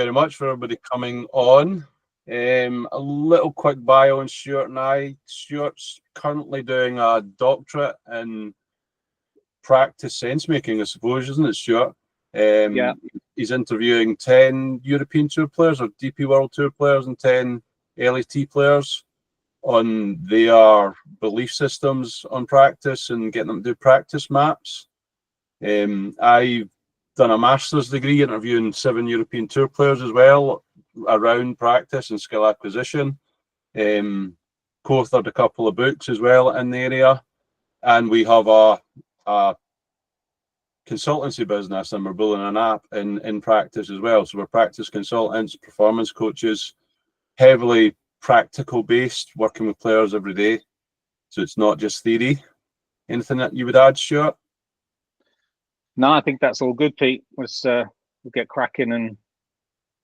Very much for everybody coming on. A little quick bio on Stuart and I. Stuart's currently doing a doctorate in practice sense making, I suppose, isn't it, Stuart? Yeah. He's interviewing 10 European Tour players or DP World Tour players and 10 LAT players on their belief systems on practice and getting them to do practice maps. I've done a master's degree interviewing 7 European Tour players as well around practice and skill acquisition. Co-authored a couple of books as well in the area, and we have a consultancy business, and we're building an app in practice as well. So we're practice consultants, performance coaches, heavily practical based, working with players every day. So it's not just theory. Anything that you would add, Stuart? No, I think that's all good, Pete. We'll get cracking and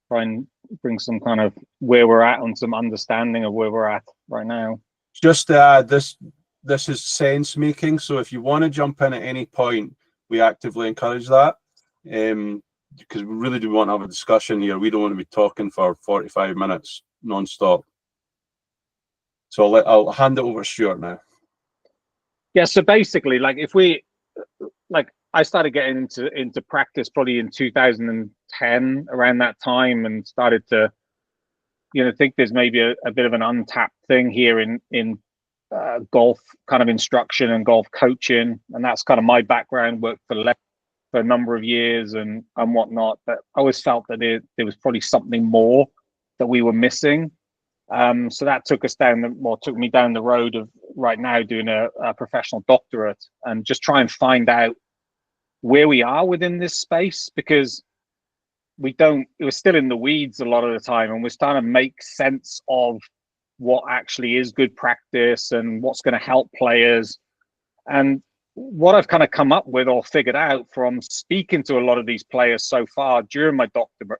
try and bring some kind of where we're at and some understanding of where we're at right now. Just to add, this is sense making. So if you want to jump in at any point, we actively encourage that. Because we really do want to have a discussion here. We don't want to be talking for 45 minutes non-stop. So I'll hand it over to Stuart now. Yeah, so basically, I started getting into practice probably in 2010, around that time, and started to, think there's maybe a bit of an untapped thing here in golf kind of instruction and golf coaching, and that's kind of my background. Worked for a number of years and whatnot, but I always felt that there was probably something more that we were missing. So that took me down the road of right now doing a professional doctorate and just try and find out where we are within this space, because it was still in the weeds a lot of the time, and we're starting to make sense of what actually is good practice and what's going to help players. And what I've kind of come up with or figured out from speaking to a lot of these players so far during my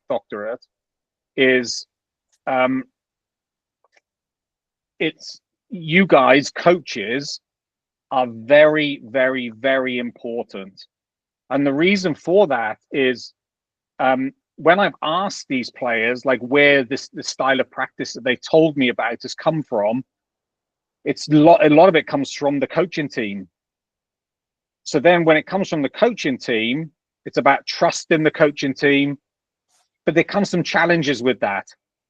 doctorate is it's you guys, coaches, are very, very, very important. And the reason for that is when I've asked these players, like, where this style of practice that they told me about has come from, a lot of it comes from the coaching team. So then when it comes from the coaching team, it's about trusting the coaching team, but there comes some challenges with that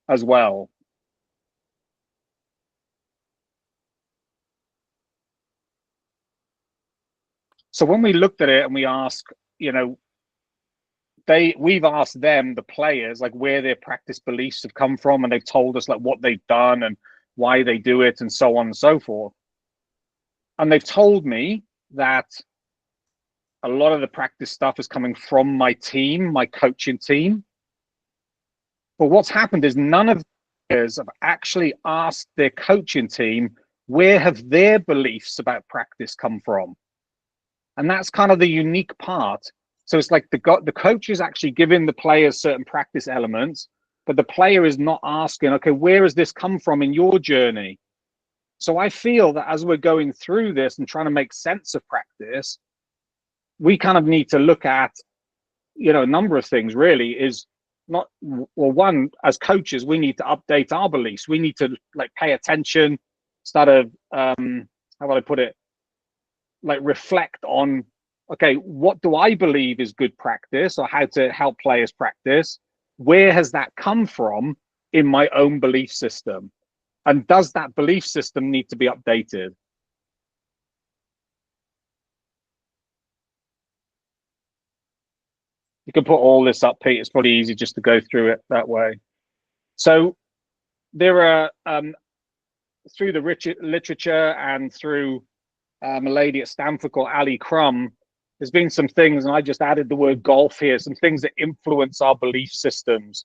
as well. So when we looked at it and we asked, we've asked them, the players, like, where their practice beliefs have come from, and they've told us like what they've done and why they do it and so on and so forth. And they've told me that a lot of the practice stuff is coming from my team, my coaching team. But what's happened is none of the players have actually asked their coaching team, where have their beliefs about practice come from? And that's kind of the unique part. So it's like the coach is actually giving the players certain practice elements, but the player is not asking, okay, where has this come from in your journey? So I feel that as we're going through this and trying to make sense of practice, we kind of need to look at, a number of things. Really is not, well, one, as coaches, we need to update our beliefs. We need to pay attention, start to, how would I put it? Reflect on, okay, what do I believe is good practice, or how to help players practice? Where has that come from in my own belief system? And does that belief system need to be updated? You can put all this up, Pete. It's probably easy just to go through it that way. So there are, through the literature and through a lady at Stanford called Ali Crum, there's been some things, and I just added the word golf here, some things that influence our belief systems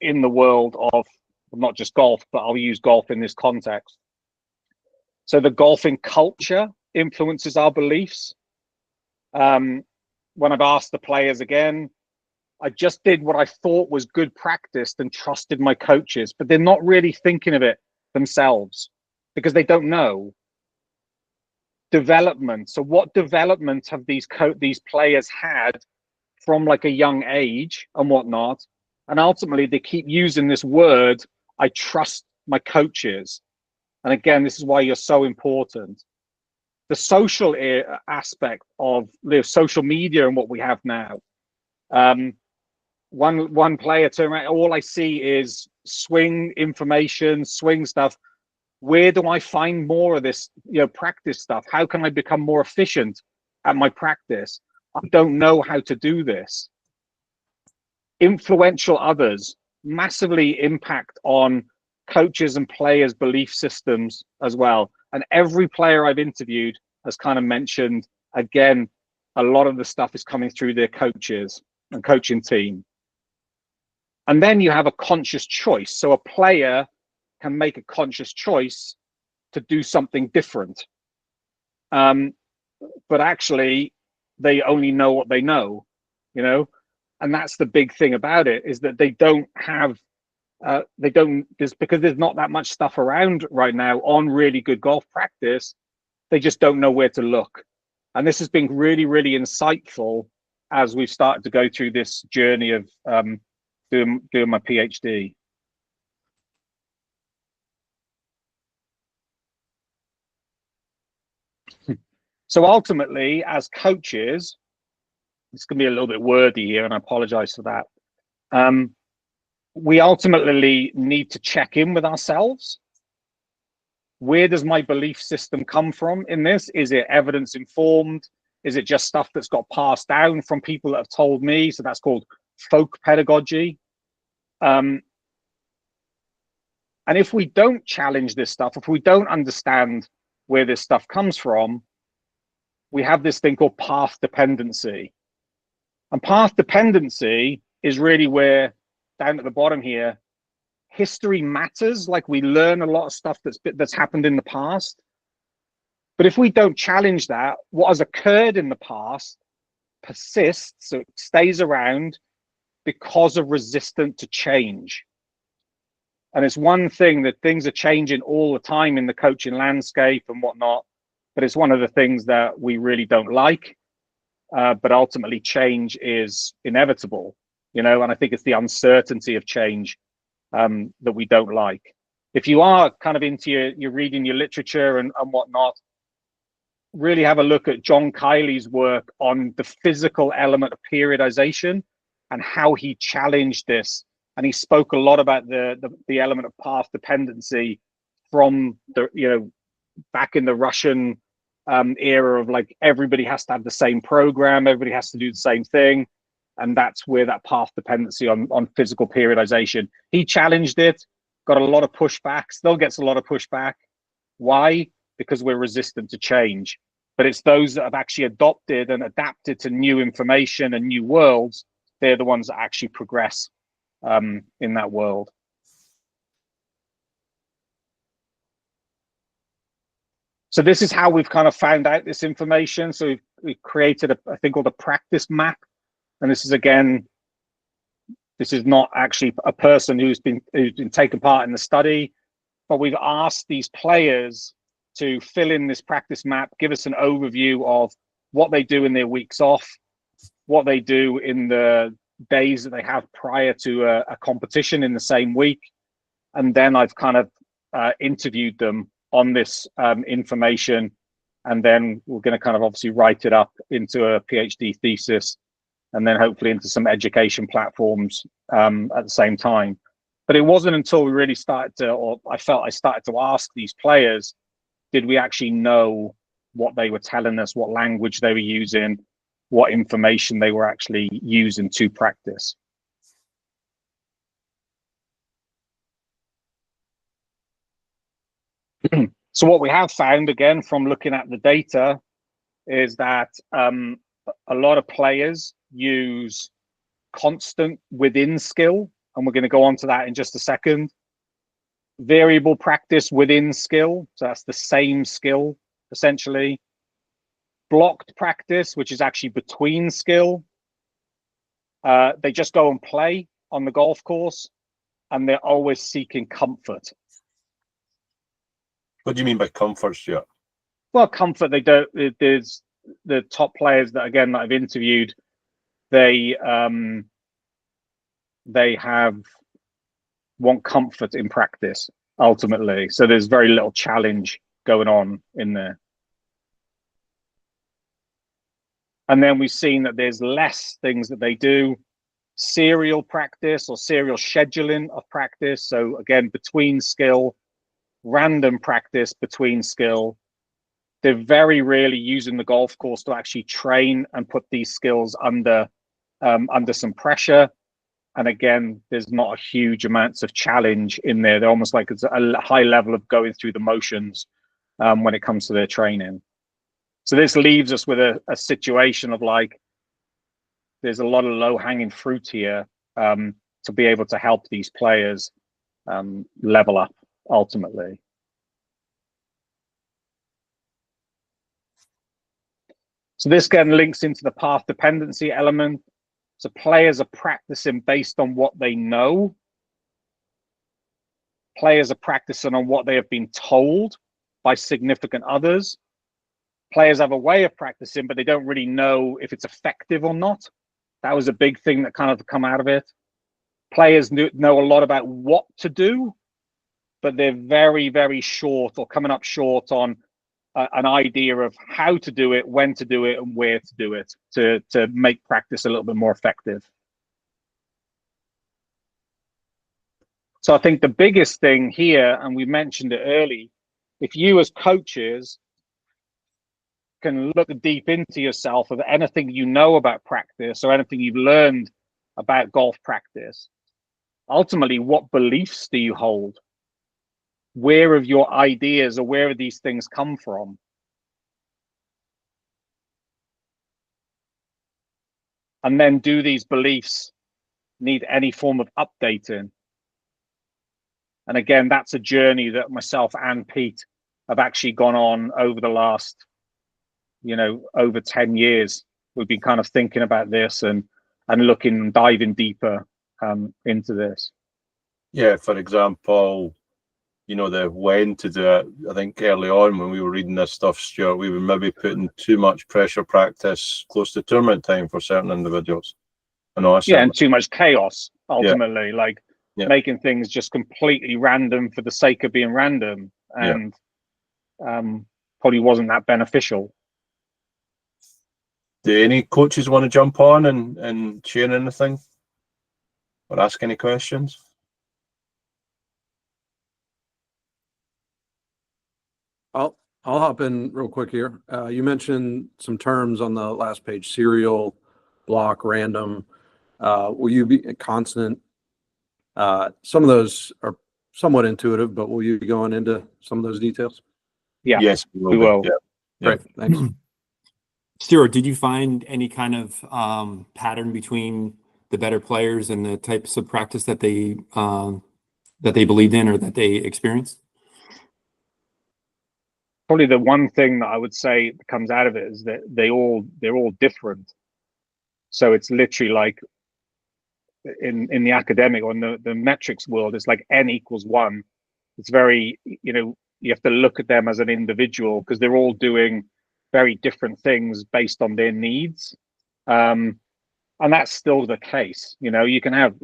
in the world of not just golf, but I'll use golf in this context. So the golfing culture influences our beliefs. When I've asked the players again, I just did what I thought was good practice and trusted my coaches, but they're not really thinking of it themselves because they don't know. Development. So what development have these players had from a young age and whatnot? And ultimately, they keep using this word, I trust my coaches. And again, this is why you're so important. The social aspect of the social media and what we have now. One player turned around, all I see is swing information, swing stuff. Where do I find more of this, practice stuff? How can I become more efficient at my practice? I don't know how to do this. Influential others massively impact on coaches and players' belief systems as well. And every player I've interviewed has kind of mentioned, again, a lot of the stuff is coming through their coaches and coaching team. And then you have a conscious choice. So a player can make a conscious choice to do something different. But actually, they only know what they know, and that's the big thing about it, is that they don't have, because there's not that much stuff around right now on really good golf practice. They just don't know where to look. And this has been really, really insightful as we've started to go through this journey of doing my PhD. So ultimately, as coaches, it's going to be a little bit wordy here, and I apologize for that. We ultimately need to check in with ourselves. Where does my belief system come from in this? Is it evidence informed? Is it just stuff that's got passed down from people that have told me? So that's called folk pedagogy. And if we don't challenge this stuff, if we don't understand where this stuff comes from, we have this thing called path dependency. And path dependency is really where, down at the bottom here, history matters. Like, we learn a lot of stuff that's happened in the past. But if we don't challenge that, what has occurred in the past persists, so it stays around because of resistance to change. And it's one thing that things are changing all the time in the coaching landscape and whatnot, but it's one of the things that we really don't like. But ultimately, change is inevitable, and I think it's the uncertainty of change that we don't like. If you are kind of into your reading your literature and whatnot, really have a look at John Kiley's work on the physical element of periodization and how he challenged this. And he spoke a lot about the element of path dependency from the, back in the Russian era of, like, everybody has to have the same program, everybody has to do the same thing. And that's where that path dependency on physical periodization. He challenged it, got a lot of pushback, still gets a lot of pushback. Why? Because we're resistant to change. But it's those that have actually adopted and adapted to new information and new worlds, they're the ones that actually progress in that world. So this is how we've kind of found out this information. So we've created a thing called a practice map. And this is, again, this is not actually a person who's been taking part in the study, but we've asked these players to fill in this practice map, give us an overview of what they do in their weeks off, what they do in the days that they have prior to a competition in the same week. And then I've kind of interviewed them on this information, and then we're going to kind of obviously write it up into a PhD thesis, and then hopefully into some education platforms at the same time. But it wasn't until we really started to, or I felt I started to ask these players, did we actually know what they were telling us, what language they were using, what information they were actually using to practice. So what we have found, again, from looking at the data, is that a lot of players use constant within skill, and we're going to go on to that in just a second. Variable practice within skill, so that's the same skill, essentially. Blocked practice, which is actually between skill. They just go and play on the golf course, and they're always seeking comfort. What do you mean by comfort, Stuart? Well, comfort, they don't, there's the top players that, again, that I've interviewed, they they want comfort in practice ultimately. So there's very little challenge going on in there. And then we've seen that there's less things that they do. Serial practice or serial scheduling of practice. So again, between skill, random practice between skill. They're very rarely using the golf course to actually train and put these skills under some pressure. And again, there's not a huge amounts of challenge in there. They're almost like it's a high level of going through the motions when it comes to their training. So this leaves us with a situation of like, there's a lot of low-hanging fruit here to be able to help these players level up ultimately. So this again links into the path dependency element. So players are practicing based on what they know. Players are practicing on what they have been told by significant others. Players have a way of practicing, but they don't really know if it's effective or not. That was a big thing that kind of come out of it. Players know a lot about what to do, but they're very, very short or coming up short on an idea of how to do it, when to do it, and where to do it to make practice a little bit more effective. So I think the biggest thing here, and we mentioned it early, if you as coaches can look deep into yourself of anything you know about practice or anything you've learned about golf practice, ultimately, what beliefs do you hold? Where have your ideas or where have these things come from? And then do these beliefs need any form of updating? And again, that's a journey that myself and Pete have actually gone on over the last, over 10 years. We've been kind of thinking about this and looking, diving deeper into this. Yeah, for example, the when to do it. I think early on when we were reading this stuff, Stuart, we were maybe putting too much pressure practice close to tournament time for certain individuals. And too much chaos, ultimately, making things just completely random for the sake of being random, and probably wasn't that beneficial. Do any coaches want to jump on and share anything or ask any questions? I'll hop in real quick here. You mentioned some terms on the last page: serial, block, random. Will you be constant? Some of those are somewhat intuitive, but will you be going into some of those details? Yeah. Yes, we will. Yeah. Great. Thanks. Stuart, did you find any kind of pattern between the better players and the types of practice that they believed in or that they experienced? Probably the one thing that I would say that comes out of it is that they're all different. So it's literally like in the academic or in the metrics world, it's like n equals 1. It's very, you have to look at them as an individual because they're all doing very different things based on their needs. And that's still the case. You can have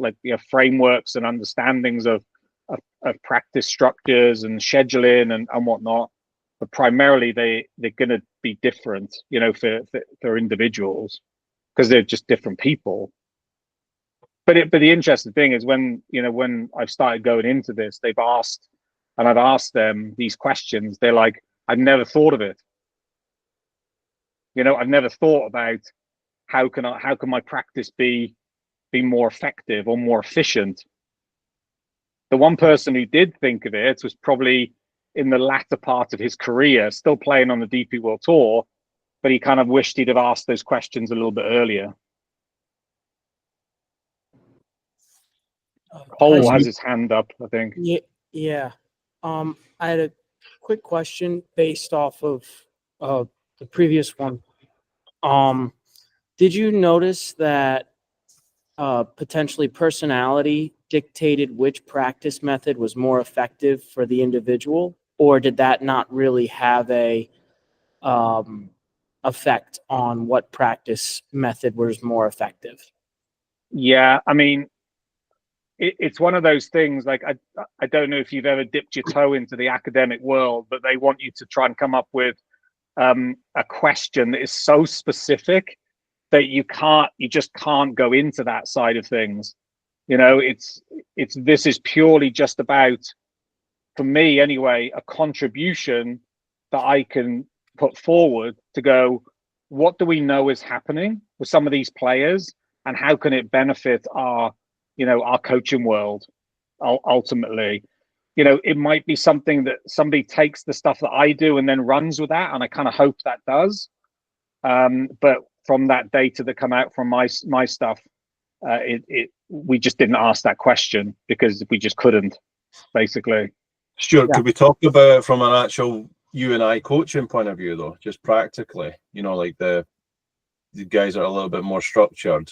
frameworks and understandings of practice structures and scheduling and whatnot, but primarily they're going to be different, for individuals because they're just different people. But the interesting thing is when I've started going into this, they've asked, and I've asked them these questions. They're like, I've never thought of it. I've never thought about how can my practice be more effective or more efficient. The one person who did think of it was probably in the latter part of his career, still playing on the DP World Tour, but he kind of wished he'd have asked those questions a little bit earlier. Cole has his hand up, I think. Yeah. I had a quick question based off of the previous one. Did you notice that potentially personality dictated which practice method was more effective for the individual, or did that not really have a effect on what practice method was more effective? Yeah, I mean, it's one of those things. Like I don't know if you've ever dipped your toe into the academic world, but they want you to try and come up with a question that is so specific that you just can't go into that side of things. You know, this is purely just about, for me anyway, a contribution that I can put forward to go, what do we know is happening with some of these players, and how can it benefit our coaching world ultimately? You know, it might be something that somebody takes the stuff that I do and then runs with that, and I kind of hope that does. But from that data that come out from my stuff, we just didn't ask that question because we just couldn't, basically. Stuart, Yeah. could we talk about it from an actual you and I coaching point of view, though, just practically? You know, like the guys that are a little bit more structured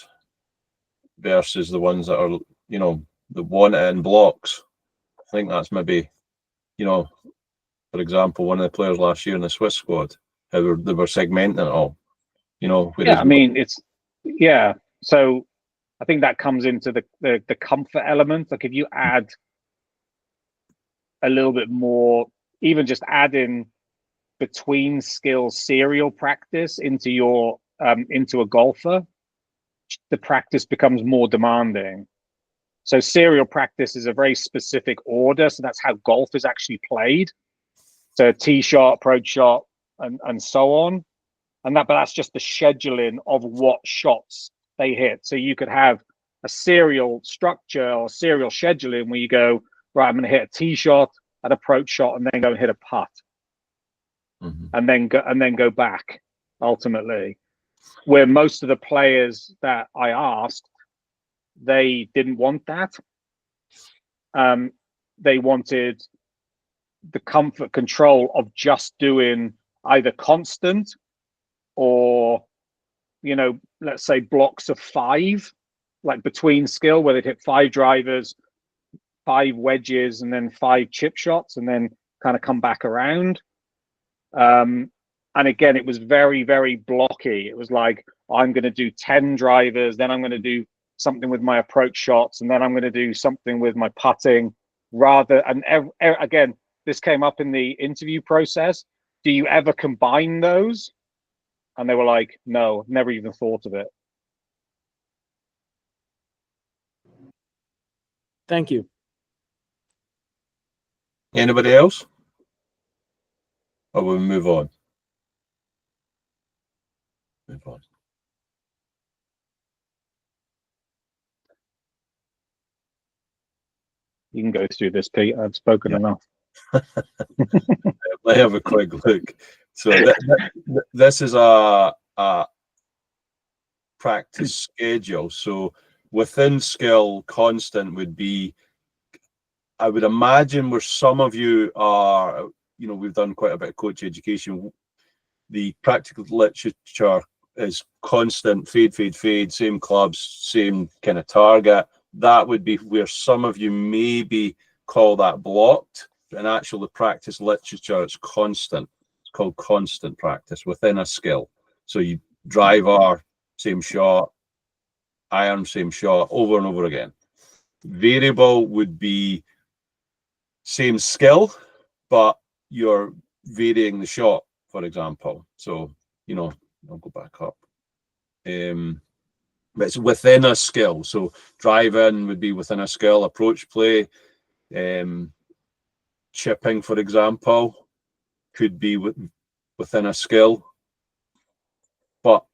versus the ones that are, you know, the want it in blocks. I think that's maybe, you know, for example, one of the players last year in the Swiss squad, how they were segmenting it all. You know, Yeah, I mean, so I think that comes into the comfort element. Like if you add a little bit more, even just adding between skill serial practice into your into a golfer, the practice becomes more demanding. So serial practice is a very specific order. So that's how golf is actually played. So tee shot, approach shot, and so on. But that's just the scheduling of what shots they hit. So you could have a serial structure or serial scheduling where you go, right, I'm going to hit a tee shot, an approach shot, and then go and hit a putt, and then go back. Ultimately, where most of the players that I asked, they didn't want that. They wanted the comfort control of just doing either constant or, you know, let's say blocks of 5, like between skill, where they'd hit 5 drivers, 5 wedges, and then 5 chip shots, and then kind of come back around. And again, it was very, very blocky. It was like, I'm going to do 10 drivers, then I'm going to do something with my approach shots, and then I'm going to do something with my putting. Again, this came up in the interview process. Do you ever combine those? And they were like, no, never even thought of it. Thank you. Anybody else? Or will we move on? Move on. You can go through this, Pete. I've spoken enough. Let me have a quick look. So this is a practice schedule. So within skill, constant would be, I would imagine, where some of you are, you know, we've done quite a bit of coach education. The practical literature is constant, fade, fade, fade, same clubs, same kind of target. That would be where some of you maybe call that blocked. And actually, the practice literature is constant. It's called constant practice within a skill. So you driver, same shot, iron, same shot, over and over again. Variable would be same skill, but you're varying the shot, for example. So, you know, I'll go back up. But it's within a skill. So drive-in would be within a skill, approach play, chipping, for example, could be within a skill. But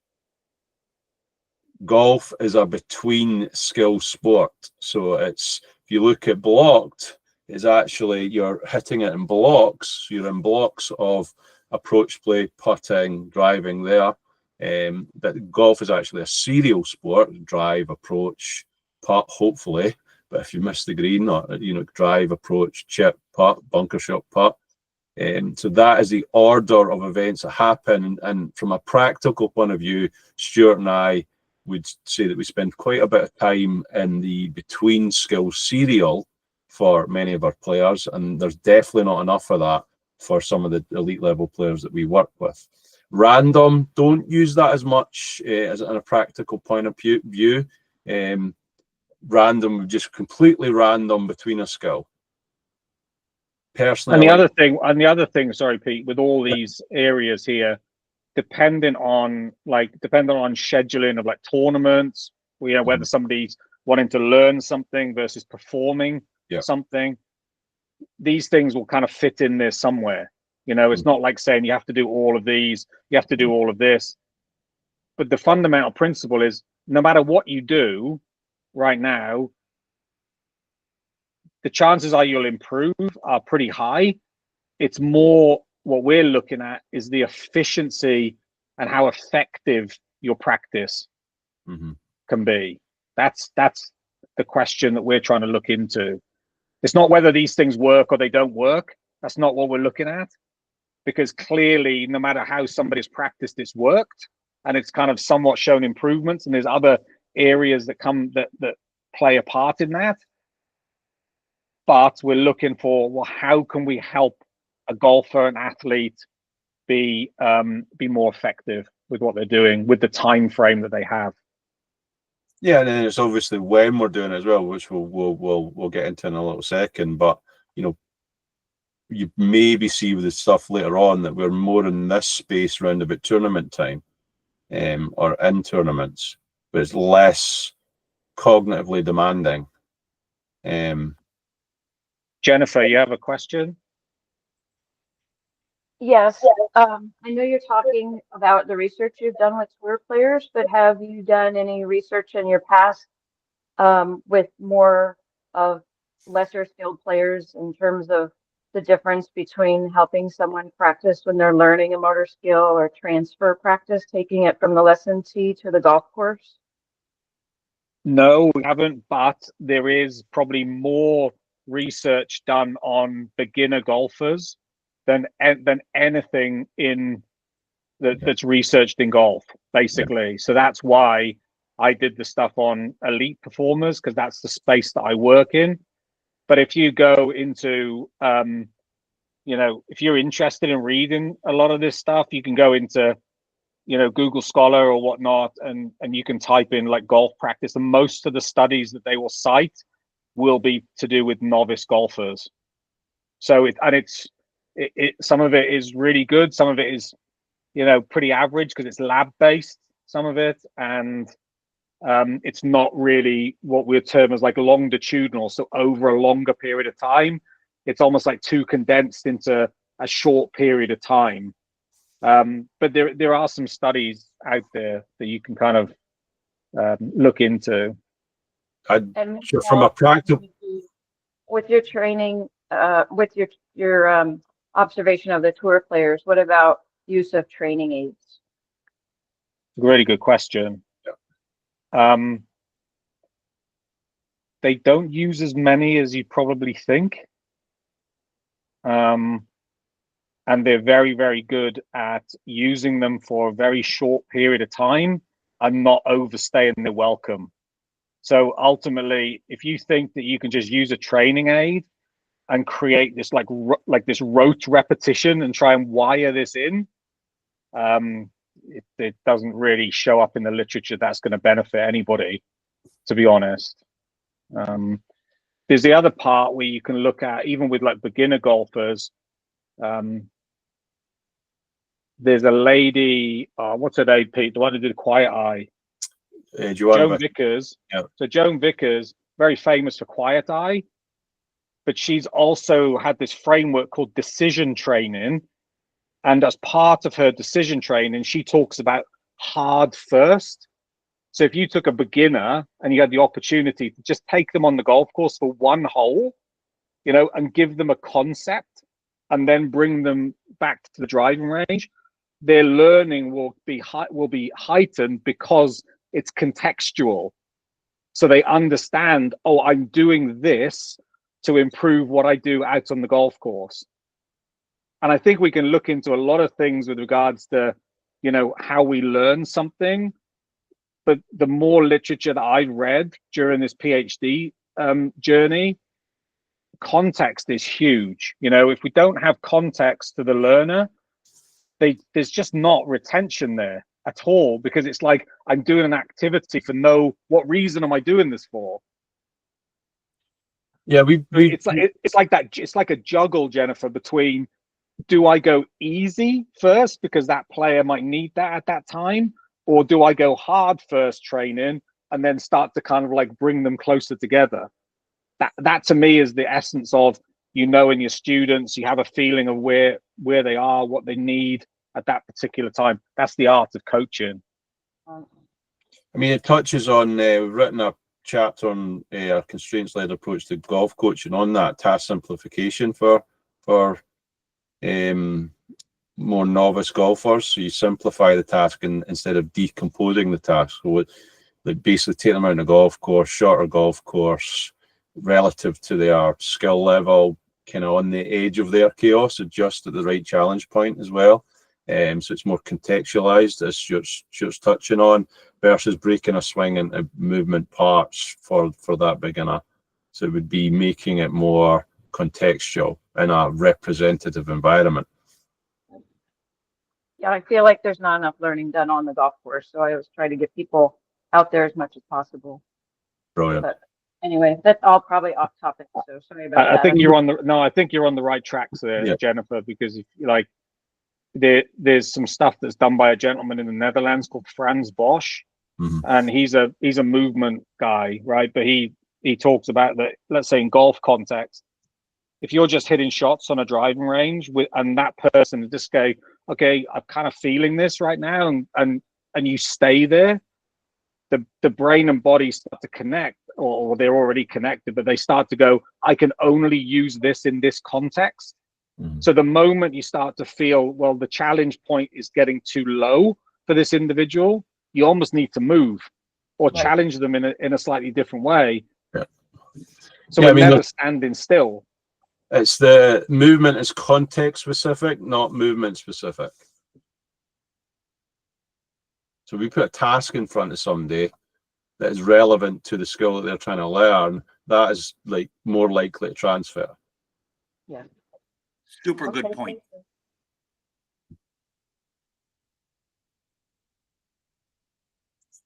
golf is a between skill sport. So it's, if you look at blocked, it's actually you're hitting it in blocks. You're in blocks of approach play, putting, driving there. But golf is actually a serial sport: drive, approach, putt, hopefully. But if you miss the green, or, you know, drive, approach, chip, putt, bunker shot, putt. So that is the order of events that happen. And from a practical point of view, Stuart and I would say that we spend quite a bit of time in the between skill serial for many of our players, and there's definitely not enough of that for some of the elite level players that we work with. Random, don't use that as much as in a practical point of view. random, just completely random between a skill. Personally, And the I like- other thing, sorry, Pete, with all these areas here, depending on scheduling of like tournaments, whether somebody's wanting to learn something versus performing Yeah. something, these things will kind of fit in there somewhere. It's not like saying you have to do all of these, you have to do all of this. But the fundamental principle is no matter what you do right now, the chances are you'll improve are pretty high. It's more what we're looking at is the efficiency and how effective your practice can be. That's the question that we're trying to look into. It's not whether these things work or they don't work. That's not what we're looking at, because clearly, no matter how somebody's practiced, it's worked, and it's kind of somewhat shown improvements. And there's other areas that play a part in that. But we're looking for, well, how can we help a golfer, an athlete, be more effective with what they're doing with the time frame that they have. Yeah, and then it's obviously when we're doing it as well, which we'll get into in a little second. But you maybe see with the stuff later on that we're more in this space around about tournament time, or in tournaments, but it's less cognitively demanding. Jennifer, you have a question? Yes. I know you're talking about the research you've done with tour players, but have you done any research in your past with more of lesser skilled players in terms of the difference between helping someone practice when they're learning a motor skill or transfer practice, taking it from the lesson tee to the golf course? No, we haven't, but there is probably more research done on beginner golfers than anything that's researched in golf, basically. Yeah. So that's why I did the stuff on elite performers, because that's the space that I work in. But if you go into, if you're interested in reading a lot of this stuff, you can go into, Google Scholar or whatnot, and you can type in like golf practice, and most of the studies that they will cite will be to do with novice golfers. So some of it is really good, some of it is, pretty average because it's lab based, some of it, and it's not really what we term as like longitudinal, so over a longer period of time. It's almost like too condensed into a short period of time. But there are some studies out there that you can kind of look into. And from a practical, with your training, with your observation of the tour players, what about use of training aids? Really good question. Yeah. They don't use as many as you probably think. And they're very, very good at using them for a very short period of time and not overstaying their welcome. So ultimately, if you think that you can just use a training aid and create this like this rote repetition and try and wire this in, it doesn't really show up in the literature that's going to benefit anybody, to be honest. There's the other part where you can look at, even with like beginner golfers. There's a lady, what's her name, Pete? The one who did Quiet Eye. Joan Vickers. Yeah. So Joan Vickers, very famous for Quiet Eye, but she's also had this framework called decision training. And as part of her decision training, she talks about hard first. So if you took a beginner and you had the opportunity to just take them on the golf course for one hole, and give them a concept and then bring them back to the driving range, their learning will be heightened because it's contextual. So they understand, oh, I'm doing this to improve what I do out on the golf course. And I think we can look into a lot of things with regards to, how we learn something. But the more literature that I read during this PhD journey, context is huge. If we don't have context to the learner, there's just not retention there at all, because it's like I'm doing an activity for what reason am I doing this for? Yeah, we It's like that. It's like a juggle, Jennifer, between do I go easy first because that player might need that at that time, or do I go hard first training and then start to kind of like bring them closer together? That to me is the essence of, in your students, you have a feeling of where they are, what they need at that particular time. That's the art of coaching. I mean, it touches on, we've written a chapter on a constraints-led approach to golf coaching on that task simplification for more novice golfers. So you simplify the task instead of decomposing the task. So like basically take them out on a golf course, shorter golf course, relative to their skill level, kind of on the edge of their chaos, adjust at the right challenge point as well. So it's more contextualized, as Stuart's touching on, versus breaking a swing into movement parts for that beginner. So it would be making it more contextual in a representative environment. Yeah, I feel like there's not enough learning done on the golf course, so I always try to get people out there as much as possible. Brilliant. But anyway, that's all probably off topic, so sorry about that. I think you're on the right tracks there, Yeah. Jennifer, because if, like there's some stuff that's done by a gentleman in the Netherlands called Frans Bosch, and he's a movement guy, right? But he talks about that. Let's say in golf context, if you're just hitting shots on a driving range and that person just go, okay, I'm kind of feeling this right now, and you stay there, the brain and body start to connect, or they're already connected, but they start to go, I can only use this in this context. So the moment you start to feel, well, the challenge point is getting too low for this individual, you almost need to move or Right. challenge them in a slightly different way. Yeah. So Yeah, we're I mean, never look, standing still. it's the movement is context specific, not movement specific. So we put a task in front of somebody that is relevant to the skill that they're trying to learn, that is like more likely to transfer. Yeah. Super good Okay, point. thank you.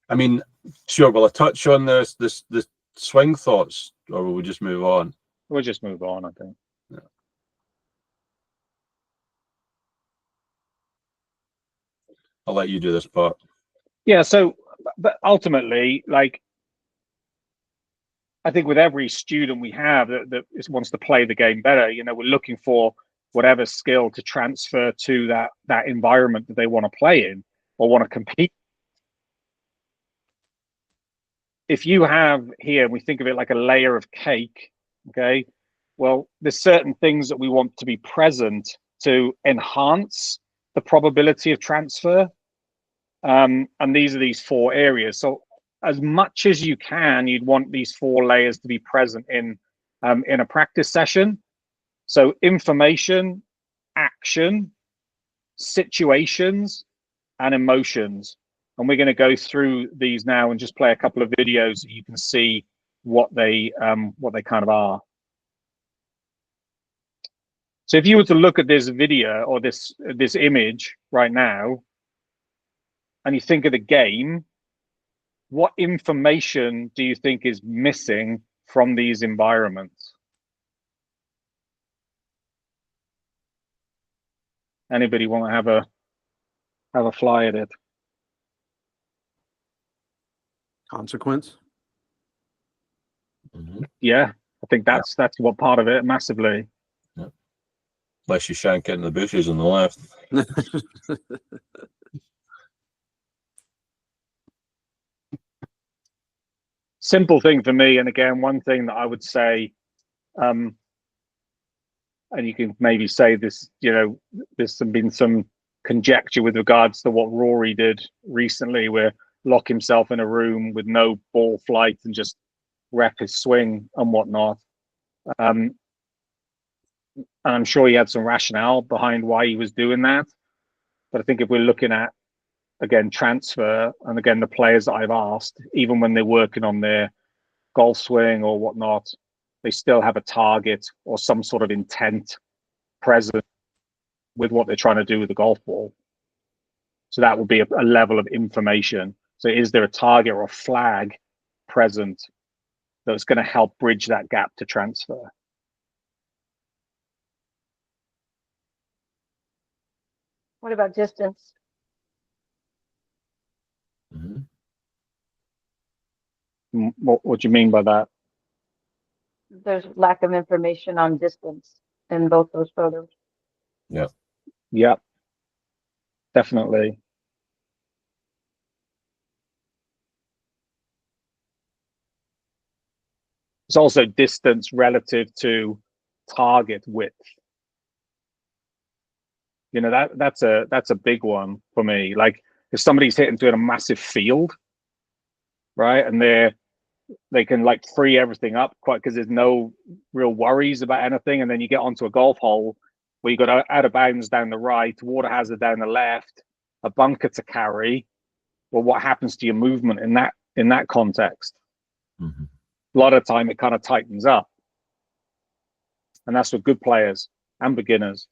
I mean, sure, will I touch on the swing thoughts, or will we just move on? We'll just move on, I think. I'll let you do this part. Yeah, so, but ultimately, like, I think with every student we have that wants to play the game better, we're looking for whatever skill to transfer to that environment that they want to play in or want to compete. If you have here, we think of it like a layer of cake, okay? Well, there's certain things that we want to be present to enhance the probability of transfer. And these are these 4 areas. So as much as you can, you'd want these 4 layers to be present in a practice session. So information, action, situations, and emotions. And we're going to go through these now and just play a couple of videos so you can see what they kind of are. So if you were to look at this video or this image right now, and you think of the game, what information do you think is missing from these environments? Anybody want to have a fly at it? Consequence. Yeah, I think that's what part of it massively. Yeah. Unless you shank it in the bushes on the left. Simple thing for me, and again, one thing that I would say, and you can maybe say this, there's been some conjecture with regards to what Rory did recently, where lock himself in a room with no ball flight and just rep his swing and whatnot. And I'm sure he had some rationale behind why he was doing that. But I think if we're looking at, again, transfer, and again, the players that I've asked, even when they're working on their golf swing or whatnot, they still have a target or some sort of intent present with what they're trying to do with the golf ball. So that would be a level of information. So is there a target or a flag present that's going to help bridge that gap to transfer. What about distance? Mhm. What do you mean by that? There's lack of information on distance in both those photos. Yeah, definitely. It's also distance relative to target width. You know, that's a big one for me. Like if somebody's hitting through a massive field, right, and they can like free everything up quite because there's no real worries about anything, and then you get onto a golf hole where you got out of bounds down the right, water hazard down the left, a bunker to carry. Well, what happens to your movement in that context? Mhm. A lot of the time it kind of tightens up, and that's for good players and beginners.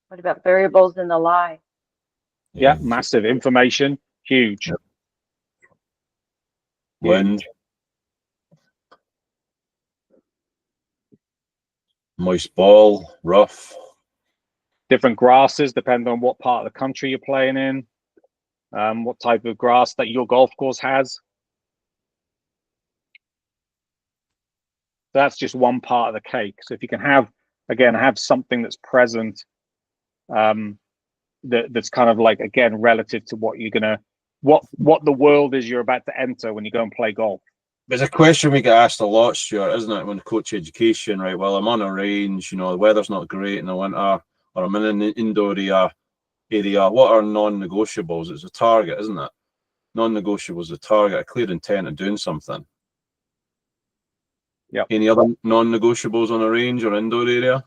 What about variables in the lie? Yeah, massive information, huge. Yep. Wind, moist ball, rough. Different grasses depend on what part of the country you're playing in, what type of grass that your golf course has. That's just one part of the cake. So if you can have something that's present, that's kind of like, again, relative to what you're gonna, what the world is you're about to enter when you go and play golf. There's a question we get asked a lot, Stuart, isn't it? When coach education, right? Well, I'm on a range, you know, the weather's not great in the winter, or I'm in an indoor area. What are non-negotiables? It's a target, isn't it? Non-negotiables, a target, a clear intent of doing something. Yep. Any other non-negotiables on a range or indoor area?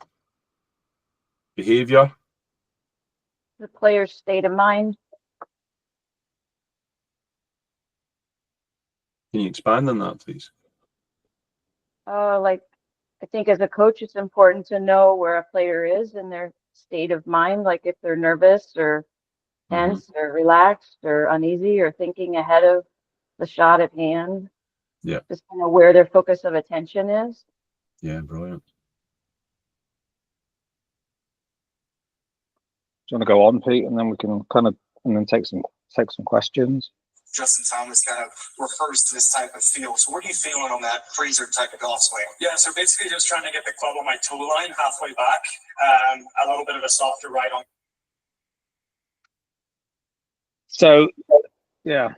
Behavior. The player's state of mind. Can you expand on that, please? Like, I think as a coach, it's important to know where a player is in their state of mind, like if they're nervous or tense or relaxed or uneasy or thinking ahead of the shot at hand. Yeah. Just kind of where their focus of attention is. Yeah, brilliant. Do you want to go on, Pete, and then we can take some questions. Justin Thomas kind of refers to this type of feel. So what are you feeling on that freezer type of golf swing? Yeah, so basically just trying to get the club on my toe line halfway back. A little bit of a softer right on. So, yeah.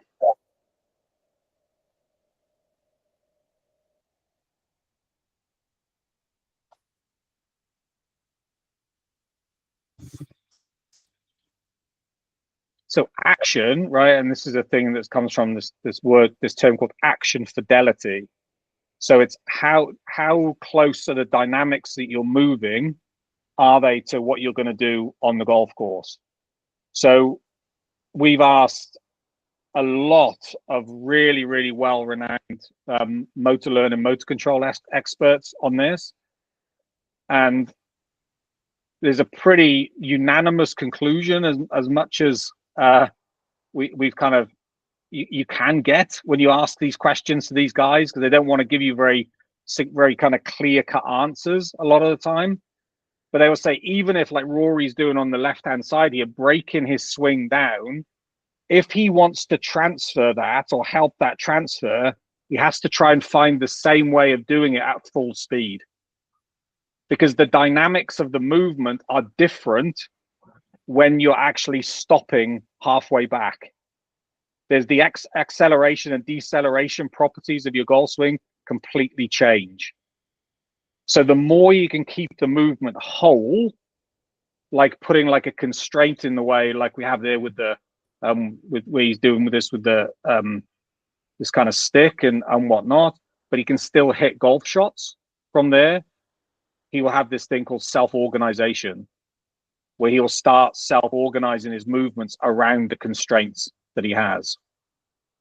So action, right? And this is a thing that comes from this term called action fidelity. So it's how close are the dynamics that you're moving are they to what you're going to do on the golf course? So we've asked a lot of really, really well-renowned motor learning, motor control experts on this. And there's a pretty unanimous conclusion as much as we've kind of, you can get when you ask these questions to these guys, because they don't want to give you very kind of clear-cut answers a lot of the time. But they will say, even if like Rory's doing on the left-hand side here, breaking his swing down, if he wants to transfer that or help that transfer, he has to try and find the same way of doing it at full speed. Because the dynamics of the movement are different when you're actually stopping halfway back. There's the acceleration and deceleration properties of your golf swing completely change. So the more you can keep the movement whole, like putting like a constraint in the way, like we have there with the with where he's doing with this with the this kind of stick and whatnot, but he can still hit golf shots from there. He will have this thing called self-organization, where he'll start self-organizing his movements around the constraints that he has.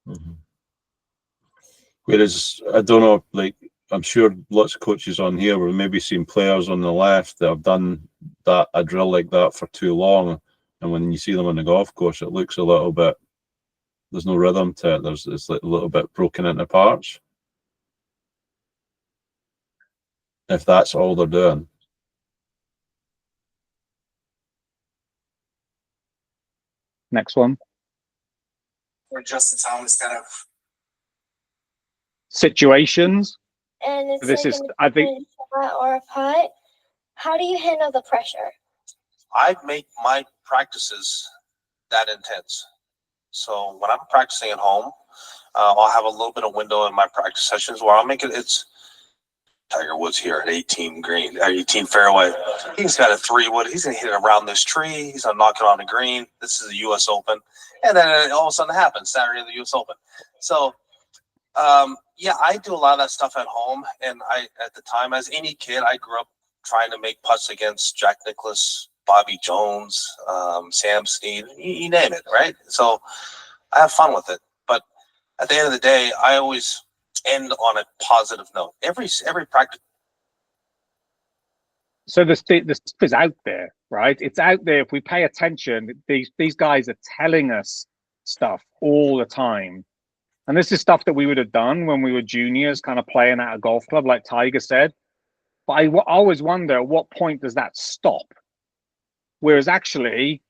Mm-hmm. Whereas I don't know, like I'm sure lots of coaches on here will maybe seen players on the left that have done a drill like that for too long, and when you see them on the golf course, it looks a little bit there's no rhythm to it. It's like a little bit broken into parts. If that's all they're doing. Next one. Or Justin Thomas kind of Situations. And it's This like is, an I think, shot or a putt. How do you handle the pressure? I make my practices that intense. So when I'm practicing at home, I'll have a little bit of window in my practice sessions where I'll make it. It's Tiger Woods here at 18 green, 18 fairway. He's got a 3-wood. He's gonna hit it around this tree. He's gonna knock it on the green. This is the U.S. Open, and then all of a sudden it happens Saturday, the U.S. Open. So, yeah, I do a lot of that stuff at home. And at the time, as any kid, I grew up trying to make putts against Jack Nicklaus, Bobby Jones, Sam Snead, you name it, right? So I have fun with it. But at the end of the day, I always end on a positive note. Every practice. so the stuff is out there, right? It's out there. If we pay attention, these guys are telling us stuff all the time. And this is stuff that we would have done when we were juniors, kind of playing at a golf club, like Tiger said. But I always wonder, at what point does that stop? Whereas actually,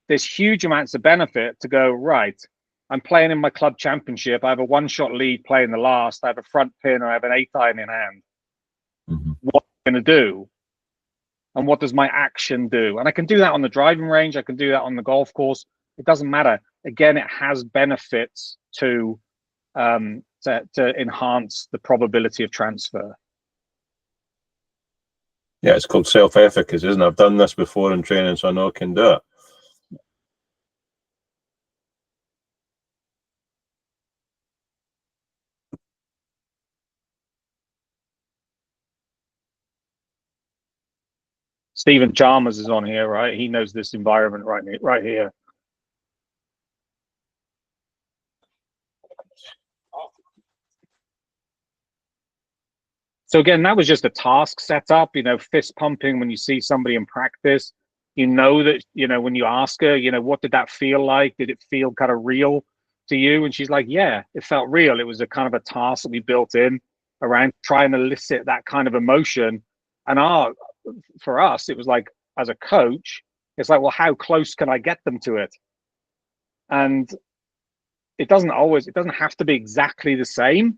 there's huge amounts of benefit to go, right, I'm playing in my club championship. I have a one-shot lead playing the last. I have a front pin or I have an 8th iron in hand. What am I going to do? And what does my action do? And I can do that on the driving range. I can do that on the golf course. It doesn't matter. Again, it has benefits to enhance the probability of transfer. Yeah, it's called self-efficacy, isn't it? I've done this before in training, so I know I can do it. Stephen Chalmers is on here, right? He knows this environment right here. So again, that was just a task set up, fist pumping when you see somebody in practice. That, when you ask her, what did that feel like? Did it feel kind of real to you? And she's like, yeah, it felt real. It was a kind of a task that we built in around trying to elicit that kind of emotion. And for us, it was like, as a coach, it's like, well, how close can I get them to it? And it doesn't have to be exactly the same.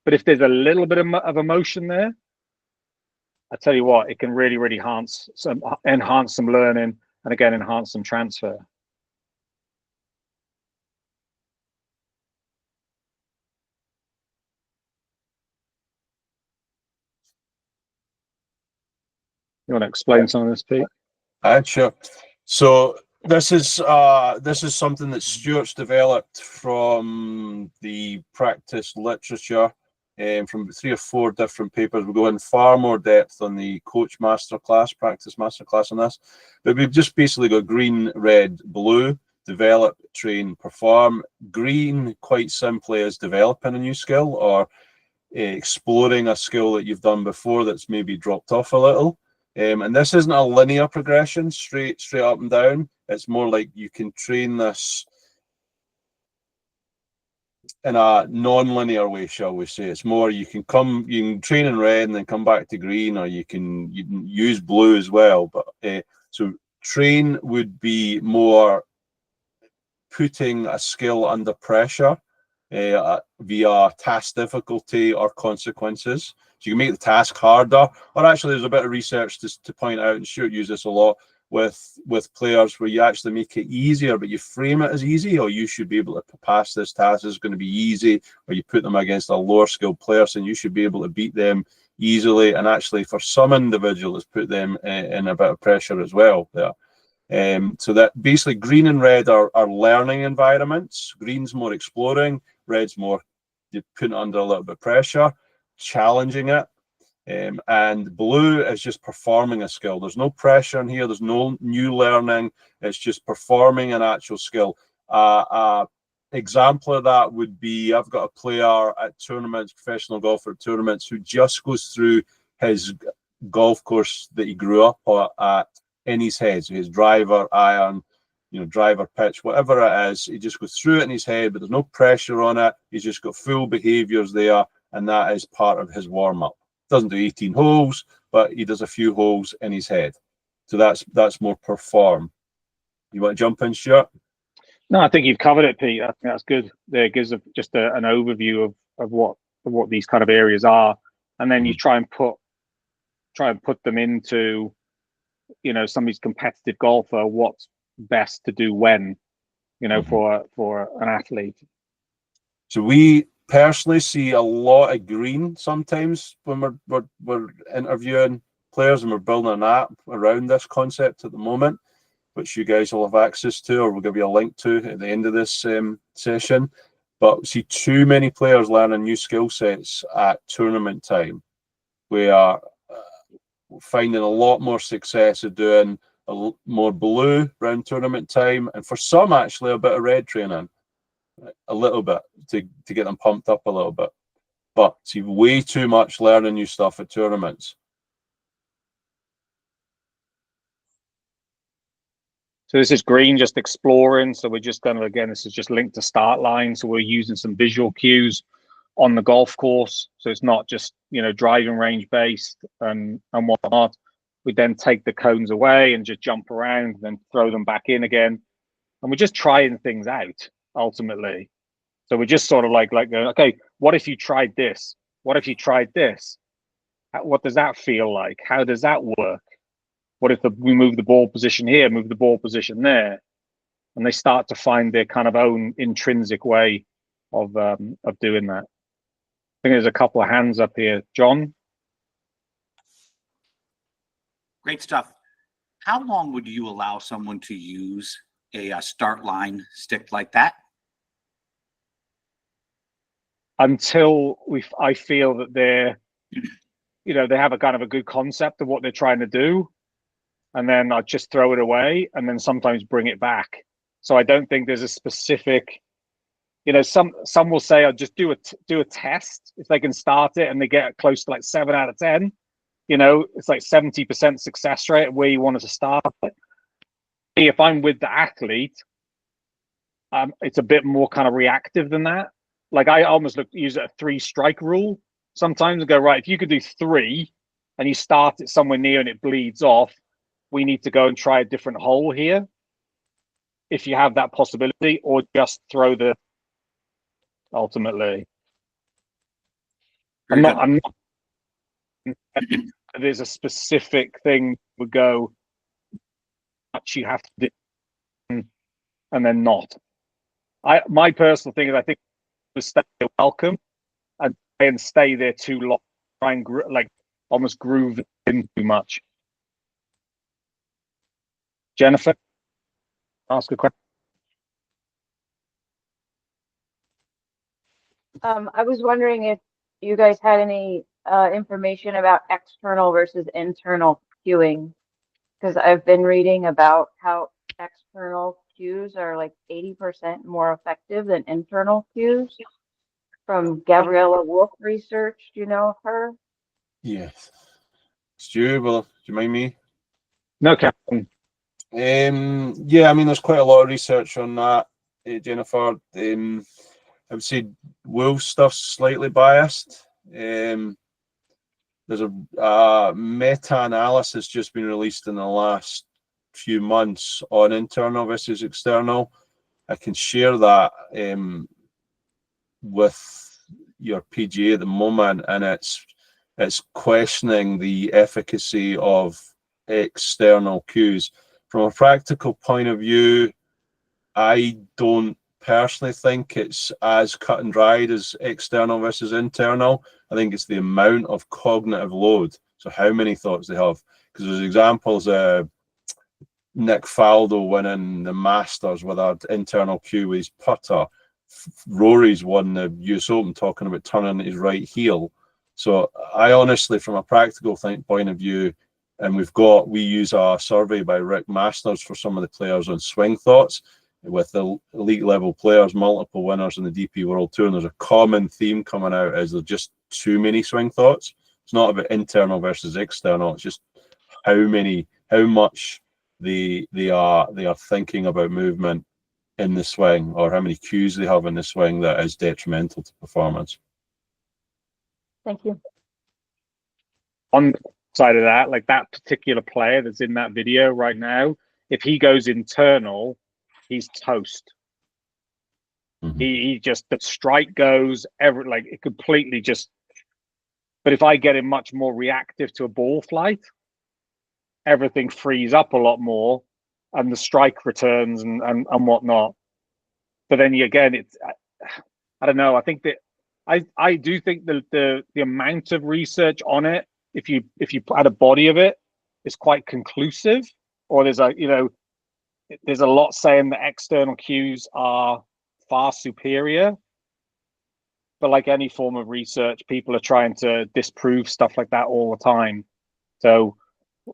But if there's a little bit of emotion there, I tell you what, it can really, really enhance some learning, and again, enhance some transfer. You want to explain some of this, Pete? Sure. So this is something that Stuart's developed from the practice literature, from 3 or 4 different papers. We'll go in far more depth on the coach masterclass, practice masterclass on this. But we've just basically got green, red, blue, develop, train, perform. Green, quite simply, is developing a new skill or exploring a skill that you've done before that's maybe dropped off a little. And this isn't a linear progression, straight up and down. It's more like you can train this in a non-linear way, shall we say. It's more you can train in red and then come back to green, or you can use blue as well. But so train would be more putting a skill under pressure via task difficulty or consequences. So you can make the task harder, or actually there's a bit of research to point out, and Stuart uses this a lot with players, where you actually make it easier, but you frame it as easy, or you should be able to pass this task, it's going to be easy, or you put them against a lower skilled player, so you should be able to beat them easily. And actually for some individuals, put them in a bit of pressure as well there. So that basically green and red are learning environments. Green's more exploring, red's more you put it under a little bit of pressure, challenging it. And blue is just performing a skill. There's no pressure in here. There's no new learning. It's just performing an actual skill. Example of that would be, I've got a player at tournaments, professional golfer at tournaments, who just goes through his golf course that he grew up at in his head. So his driver, iron, driver, pitch, whatever it is. He just goes through it in his head, but there's no pressure on it. He's just got full behaviours there, and that is part of his warm-up. Doesn't do 18 holes, but he does a few holes in his head. So that's more perform. You want to jump in, Stuart? No, I think you've covered it, Pete. I think that's good. There gives just an overview of what these kind of areas are, and then you try and put them into, somebody's competitive golfer, what's best to do when, for an athlete. So we personally see a lot of green sometimes when we're interviewing players, and we're building an app around this concept at the moment, which you guys will have access to, or we'll give you a link to at the end of this session. But we see too many players learning new skill sets at tournament time. We are finding a lot more success of doing more blue around tournament time, and for some actually a bit of red training, a little bit to get them pumped up a little bit. But see way too much learning new stuff at tournaments. So this is green, just exploring. So we're just going to, again, this is just linked to start line. So we're using some visual cues on the golf course. So it's not just, driving range based and whatnot. We then take the cones away and just jump around and then throw them back in again. And we're just trying things out ultimately. So we're just sort of like going, okay, what if you tried this? What if you tried this? What does that feel like? How does that work? What if we move the ball position here, move the ball position there? And they start to find their kind of own intrinsic way of doing that. I think there's a couple of hands up here. John? Great stuff. How long would you allow someone to use a start line stick like that? Until I feel that they're, they have a kind of a good concept of what they're trying to do. And then I'll just throw it away and then sometimes bring it back. So I don't think there's a specific, some will say, I'll just do a test. If they can start it and they get close to like 7 out of 10, it's like 70% success rate where you wanted to start it. If I'm with the athlete, it's a bit more kind of reactive than that. Like I almost use a 3-strike rule sometimes and go, right, if you could do 3 and you start it somewhere near and it bleeds off, we need to go and try a different hole here. If you have that possibility, or just throw the ultimately. I'm not there's a specific thing would go much you have to do and then not. My personal thing is I think to stay welcome and stay there too long, try and almost groove in too much. Jennifer, ask a question. I was wondering if you guys had any information about external versus internal cueing, because I've been reading about how external cues are like 80% more effective than internal cues from Gabriella Wolf research. Do you know of her? Yes. Stu, do you mind me? No, Captain. Yeah, I mean, there's quite a lot of research on that, Jennifer. I would say Wolf's stuff's slightly biased. There's a meta-analysis just been released in the last few months on internal versus external. I can share that with your PGA at the moment, and it's questioning the efficacy of external cues. From a practical point of view, I don't personally think it's as cut and dried as external versus internal. I think it's the amount of cognitive load. So how many thoughts they have. Because there's examples of Nick Faldo winning the Masters with an internal cue with his putter. Rory's won the US Open talking about turning his right heel. So I honestly, from a practical point of view, and we use a survey by Rick Masters for some of the players on swing thoughts with the elite level players, multiple winners in the DP World Tour. And there's a common theme coming out is there's just too many swing thoughts. It's not about internal versus external. It's just how much they are thinking about movement in the swing, or how many cues they have in the swing that is detrimental to performance. Thank you. On the side of that, like that particular player that's in that video right now, if he goes internal, he's toast. He just, the strike goes like it completely just. But if I get him much more reactive to a ball flight, everything frees up a lot more, and the strike returns and whatnot. But then again, it's I don't know. I think that I do think the amount of research on it, if you add a body of it, is quite conclusive. Or there's a lot saying that external cues are far superior. But like any form of research, people are trying to disprove stuff like that all the time. So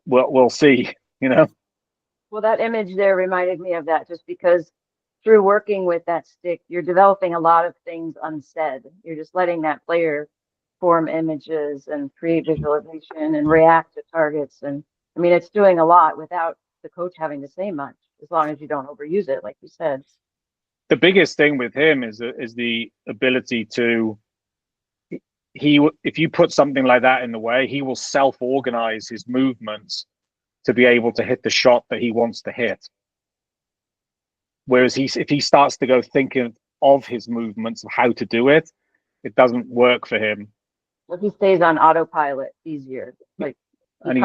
we'll see, Well, that image there reminded me of that, just because through working with that stick, you're developing a lot of things unsaid. You're just letting that player form images and create visualization and react to targets. And I mean, it's doing a lot without the coach having to say much, as long as you don't overuse it, like you said. The biggest thing with him is the ability to, if you put something like that in the way, he will self-organize his movements to be able to hit the shot that he wants to hit. Whereas if he starts to go thinking of his movements, of how to do it, it doesn't work for him. If he stays on autopilot, easier. Like, And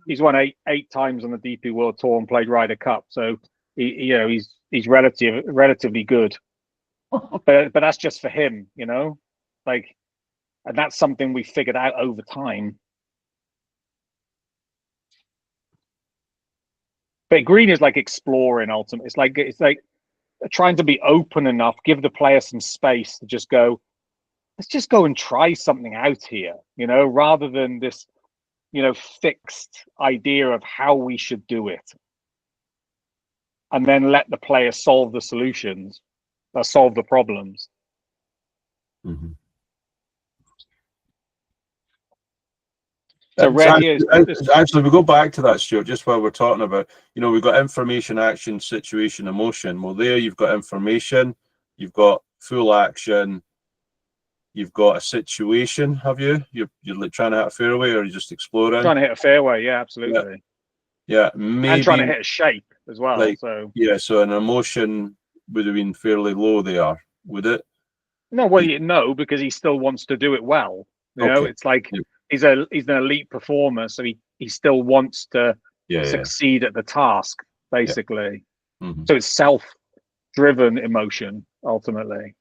he's won eight times on the DP World Tour and played Ryder Cup. So he's relatively good. but that's just for him, like, and that's something we figured out over time. But green is like exploring ultimately. It's like trying to be open enough, give the player some space to just go, let's just go and try something out here, rather than this, fixed idea of how we should do it. And then let the player solve the solutions, solve the problems. Mm-hmm. So red here actually, we go back to that, Stuart, just while we're talking about, we've got information, action, situation, emotion. Well, there you've got information, you've got full action, you've got a situation, have you? You're like trying to hit a fairway, or you're just exploring? Trying to hit a fairway, yeah, absolutely. Yeah, maybe. And trying to hit a shape as well. So an emotion would have been fairly low there, would it? No, well, because he still wants to do it well. It's like he's an elite performer, so he still wants to succeed at the task, basically. Yeah. Mm-hmm. So it's self-driven emotion, ultimately.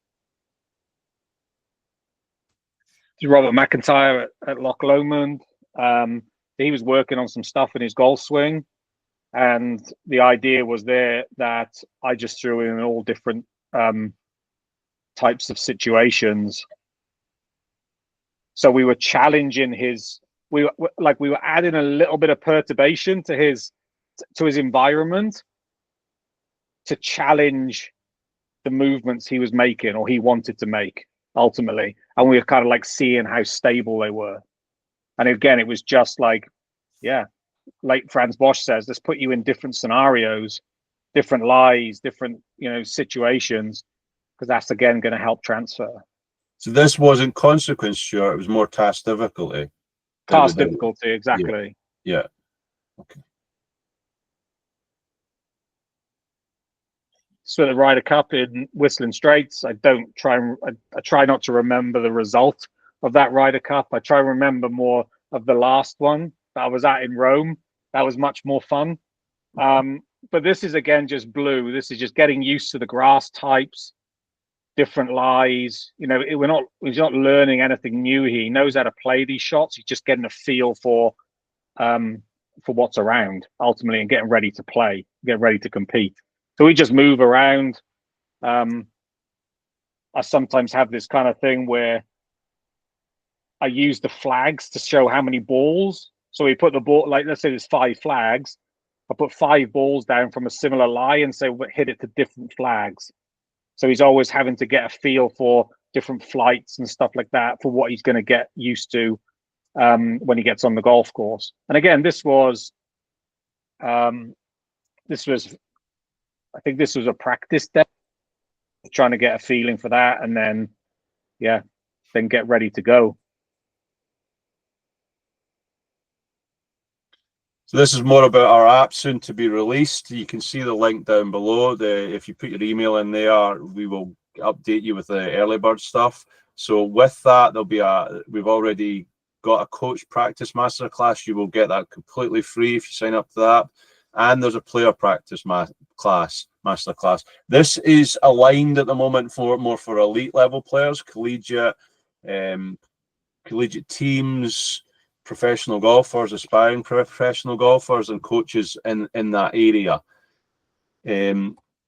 Robert McIntyre at Loch Lomond. He was working on some stuff in his golf swing, and the idea was there that I just threw in all different types of situations. So we were challenging we were adding a little bit of perturbation to his environment to challenge the movements he was making, or he wanted to make, ultimately. And we were kind of like seeing how stable they were. And again, it was just like, like Franz Bosch says, let's put you in different scenarios, different lies, different, situations, because that's again going to help transfer. So this wasn't consequence, Stuart, it was more task difficulty. Task difficulty, exactly. Yeah. Okay. So the Ryder Cup in Whistling Straits, I try not to remember the result of that Ryder Cup. I try to remember more of the last one that I was at in Rome. That was much more fun. But this is again just blue. This is just getting used to the grass types, different lies. He's not learning anything new. He knows how to play these shots. He's just getting a feel for what's around, ultimately, and getting ready to play, get ready to compete. So we just move around. I sometimes have this kind of thing where I use the flags to show how many balls. So we put the ball, like, let's say there's 5 flags. I put 5 balls down from a similar lie and say, hit it to different flags. So he's always having to get a feel for different flights and stuff like that for what he's going to get used to when he gets on the golf course. And again, this was this was, I think this was a practice day, trying to get a feeling for that, and then, yeah, then get ready to go. So this is more about our app soon to be released. You can see the link down below. If you put your email in there, we will update you with the early bird stuff. So with that, we've already got a coach practice masterclass. You will get that completely free if you sign up to that. And there's a player practice masterclass. This is aligned at the moment more for elite level players, collegiate teams, professional golfers, aspiring professional golfers, and coaches in that area.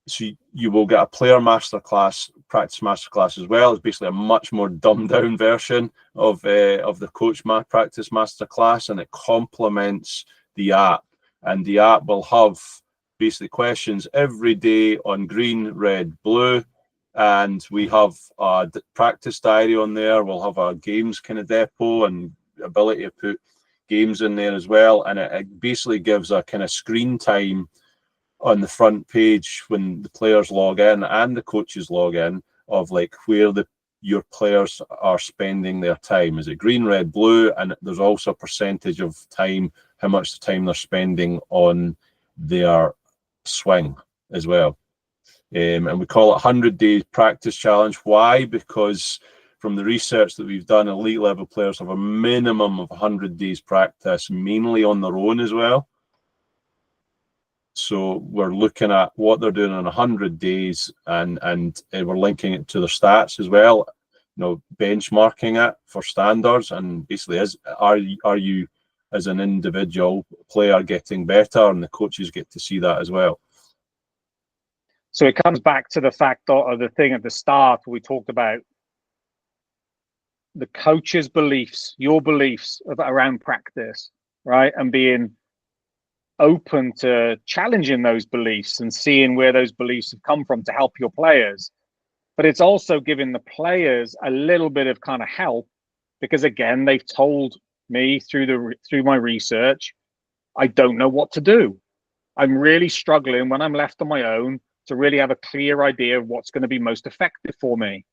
So you will get a player masterclass, practice masterclass as well. It's basically a much more dumbed down version of the coach practice masterclass, and it complements the app. And the app will have basically questions every day on green, red, blue. And we have a practice diary on there. We'll have our games kind of depot and ability to put games in there as well. And it basically gives a kind of screen time on the front page when the players log in and the coaches log in of like where your players are spending their time. Is it green, red, blue? And there's also a percentage of time, how much the time they're spending on their swing as well. And we call it 100-day practice challenge. Why? Because from the research that we've done, elite level players have a minimum of 100 days practice, mainly on their own as well. So we're looking at what they're doing in 100 days, and we're linking it to their stats as well. You know, benchmarking it for standards, and basically, are you as an individual player getting better, and the coaches get to see that as well. So it comes back to the fact of the thing at the start we talked about, the coach's beliefs, your beliefs around practice, right? And being open to challenging those beliefs and seeing where those beliefs have come from to help your players. But it's also giving the players a little bit of kind of help, because again, they've told me through my research, I don't know what to do. I'm really struggling when I'm left on my own to really have a clear idea of what's going to be most effective for me.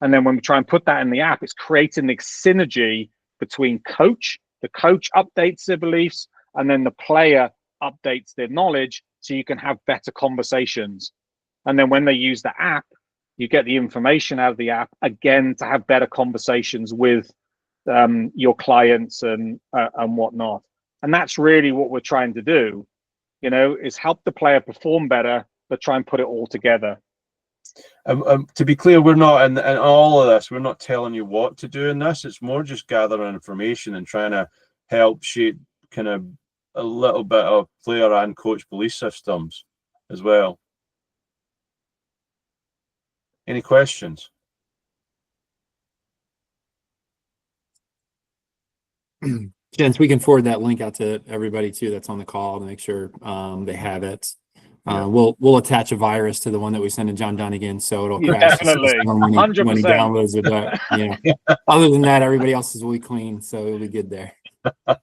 And then when we try and put that in the app, it's creating the synergy between the coach updates their beliefs, and then the player updates their knowledge, so you can have better conversations. And then when they use the app, you get the information out of the app again to have better conversations with your clients and whatnot. And that's really what we're trying to do, is help the player perform better, but try and put it all together. To be clear, we're not in all of this, we're not telling you what to do in this. It's more just gathering information and trying to help shape kind of a little bit of player and coach belief systems as well. Any questions? Gents, we can forward that link out to everybody too that's on the call to make sure they have it. We'll attach a virus to the one that we send to John Dunnigan, so it'll crash Definitely. when he 100%. downloads it. But other than that, everybody else is really clean, so it'll be good there.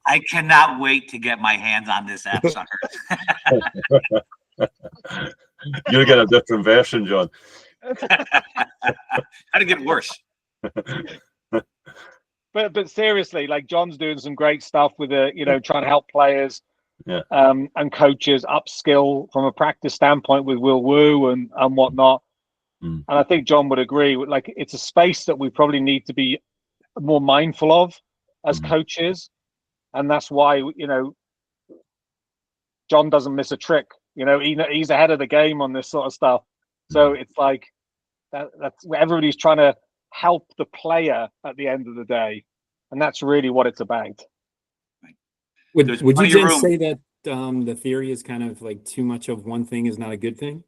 I cannot wait to get my hands on this app sucker. You'll get a different version, John. How to get worse. But seriously, like John's doing some great stuff with trying to help players and coaches upskill from a practice standpoint with Will Woo and whatnot. And I think John would agree, like it's a space that we probably need to be more mindful of as coaches. And that's why, John doesn't miss a trick. He's ahead of the game on this sort of stuff. So it's like that's where everybody's trying to help the player at the end of the day. And that's really what it's about. Would you just say that the theory is kind of like too much of one thing is not a good thing?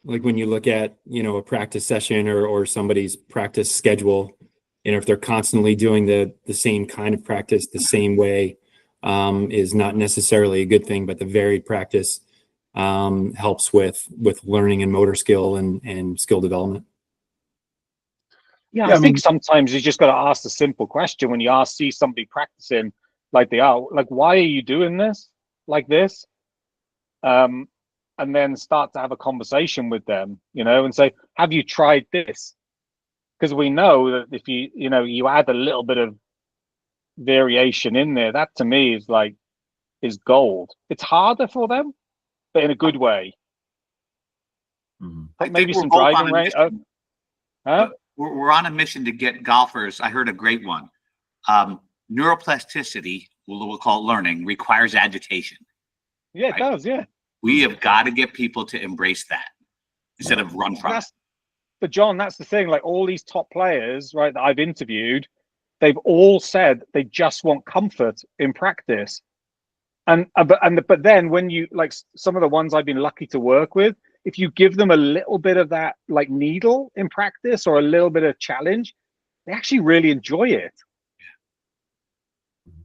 Like when you look at, a practice session or somebody's practice schedule, if they're constantly doing the same kind of practice the same way is not necessarily a good thing, but the varied practice helps with learning and motor skill and skill development. Yeah, I think sometimes you just got to ask the simple question when you see somebody practicing like they are, like, why are you doing this like this? and then start to have a conversation with them, and say, have you tried this? Because we know that if you add a little bit of variation in there, that to me is gold. It's harder for them, but in a good way. Like maybe some driving range. We're on a mission to get golfers. I heard a great one. Neuroplasticity, we'll call it learning, requires agitation. Yeah, it does. Yeah. We have got to get people to embrace that instead of run from it. But John, that's the thing. Like all these top players, right, that I've interviewed, they've all said they just want comfort in practice. But then when you, like some of the ones I've been lucky to work with, if you give them a little bit of that like needle in practice or a little bit of challenge, they actually really enjoy it.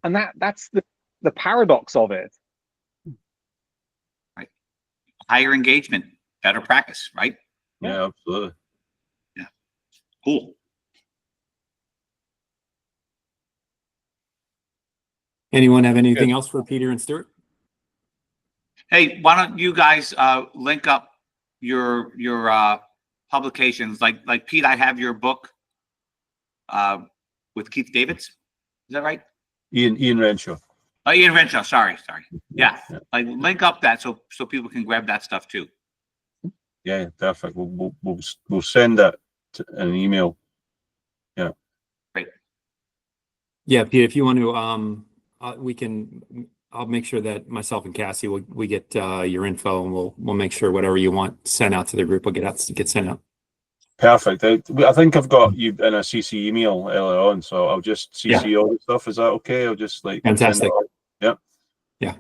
And that's the paradox of it. Right. Higher engagement, better practice, right? Yeah, absolutely. Yeah. Cool. Anyone have anything else for Peter and Stuart? Hey, why don't you guys link up your publications? Like Pete, I have your book with Keith Davids. Is that right? Ian Renshaw. Oh, Ian Renshaw. Sorry. Yeah. Like link up that so people can grab that stuff too. Yeah, perfect. We'll send that an email. Yeah. Great. Yeah, Pete, if you want to, I'll make sure that myself and Cassie we get your info, and we'll make sure whatever you want sent out to the group will get sent out. Perfect. I think I've got you in a CC email earlier on, so I'll just CC all the stuff. Is that okay? I'll just fantastic. Yeah. Yeah.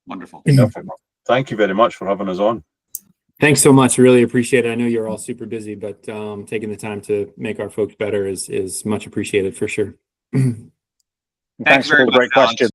Wonderful. Perfect. Thank you very much for having us on. Thanks so much. Really appreciate it. I know you're all super busy, but taking the time to make our folks better is much appreciated for sure. Thanks for the great question.